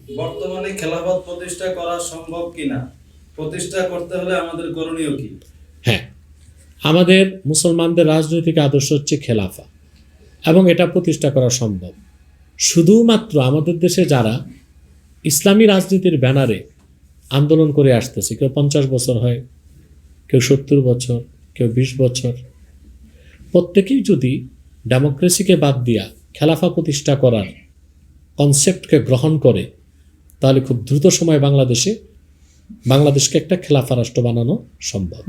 বর্তমানে খেলাফত প্রতিষ্ঠা করা সম্ভব কিনা, প্রতিষ্ঠা করতে হলে আমাদের করণীয় কি? হ্যাঁ, আমাদের মুসলমানদের রাজনৈতিক আদর্শ হচ্ছে খেলাফা, এবং এটা প্রতিষ্ঠা করা সম্ভব। শুধুমাত্র আমাদের দেশে যারা ইসলামী রাজনীতির ব্যানারে আন্দোলন করে আসতেছে, কেউ 50 বছর হয়, কেউ 70 বছর, কেউ 20 বছর, প্রত্যেকেই যদি ডেমোক্রেসিকে বাদ দিয়া খেলাফা প্রতিষ্ঠা করার কনসেপ্টকে গ্রহণ করে, তাহলে খুব দ্রুত সময়ে বাংলাদেশকে একটা খেলাফা রাষ্ট্র বানানো সম্ভব।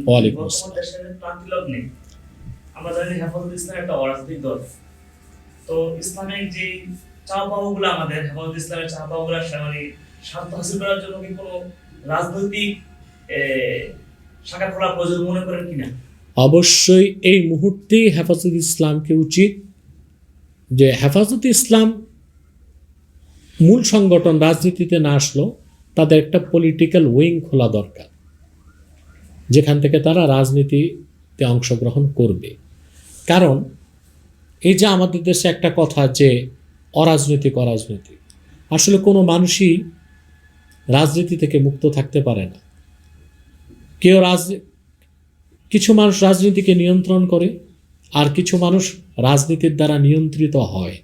ওয়ালাইকুম আসসালাম। আমরা জানি হেফাজত ইসলাম একটা অরাজনৈতিক দল। তো ইসলামিক যে চাওয়া-পাওয়াগুলো, আমাদের হেফাজত ইসলামের চাওয়া-পাওয়াগুলো মানে স্বার্থ হাসিল করার জন্য কি কোনো রাজনৈতিক শাখা খোলা প্রয়োজন মনে করেন কিনা? অবশ্যই এই মুহূর্তে হেফাজত ইসলামকে উচিত যে হেফাজত ইসলাম মূল সংগঠন রাজনীতিতে না আসলেও তাদের একটা পলিটিক্যাল উইং খোলা দরকার, যেখান থেকে তারা রাজনীতিতে অংশগ্রহণ করবে। কারণ এই যে আমাদের দেশে একটা কথা যে অরাজনৈতিক, আসলে কোনো মানুষই রাজনীতি থেকে মুক্ত থাকতে পারে না। কিছু মানুষ রাজনীতিকে নিয়ন্ত্রণ করে, আর কিছু মানুষ রাজনীতির দ্বারা নিয়ন্ত্রিত হয়।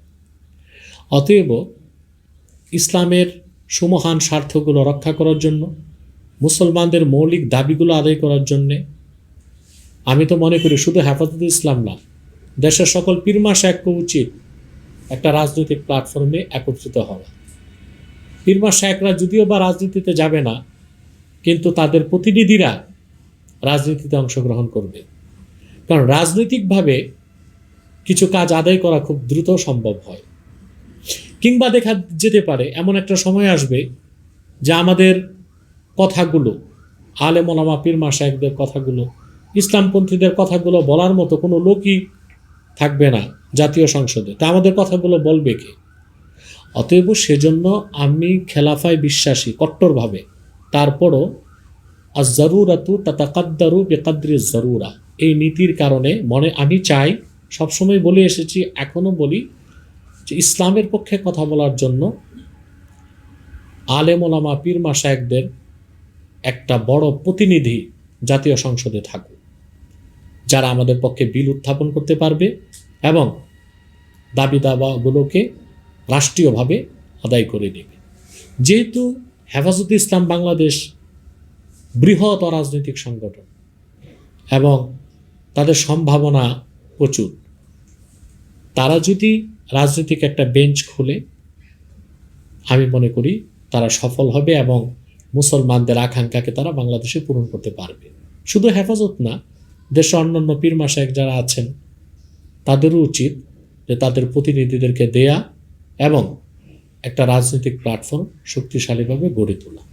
অতএব ইসলামের সুমহান স্বার্থগুলো রক্ষা করার জন্য, মুসলমানদের মৌলিক দাবিগুলো আদায় করার জন্যে আমি তো মনে করি শুধু হেফাজত ইসলাম না, দেশের সকল পীরমা শায়েখকে উচিত একটা রাজনৈতিক প্ল্যাটফর্মে একত্রিত হওয়া। পীরমা শায়েখরা যদিও বা রাজনীতিতে যাবে না, কিন্তু তাদের প্রতিনিধিরা রাজনীতিতে অংশগ্রহণ করবে। কারণ রাজনৈতিকভাবে কিছু কাজ আদায় করা খুব দ্রুত সম্ভব হয়। কিংবা দেখা যেতে পারে এমন একটা সময় আসবে যে আমাদের কথাগুলো, আলেম ওলামা পীরমা শায়েখদের কথাগুলো, ইসলামপন্থীদের কথাগুলো বলার মতো কোনো লোকই থাকবে না জাতীয় সংসদে। তা আমাদের কথাগুলো বলবে কে? অতএব সেজন্য আমি খেলাফায় বিশ্বাসী কট্টরভাবে। তারপরও আজ-জারুরাতু তাতাকাদ্দারু বিকাদ্রি জারুরা, এই নীতির কারণে আমি চাই, সবসময় বলে এসেছি, এখনও বলি, যে ইসলামের পক্ষে কথা বলার জন্য আলেম ওলামা পীর মাশায়েখদের একটা বড় প্রতিনিধি জাতীয় সংসদে থাকুক, যারা আমাদের পক্ষে বিল উত্থাপন করতে পারবে এবং দাবি দাওয়াগুলোকে রাষ্ট্রীয়ভাবে আদায় করে নেবে। যেহেতু হেফাজত ইসলাম বাংলাদেশ বৃহৎ রাজনৈতিক সংগঠন এবং তাদের সম্ভাবনা প্রচুর, তারা যদি রাজনৈতিক একটা বেঞ্চ খুলে, আমি মনে করি তারা সফল হবে এবং মুসলমানদের আকাঙ্ক্ষাকে তারা বাংলাদেশে পূরণ করতে পারবে। শুধু হেফাজত না, দেশে অন্যান্য পীর মাশায়েখ যারা আছেন তাদেরও উচিত যে তাদের প্রতিনিধিদেরকে দেয়া এবং একটা রাজনৈতিক প্ল্যাটফর্ম শক্তিশালীভাবে গড়ে তোলা।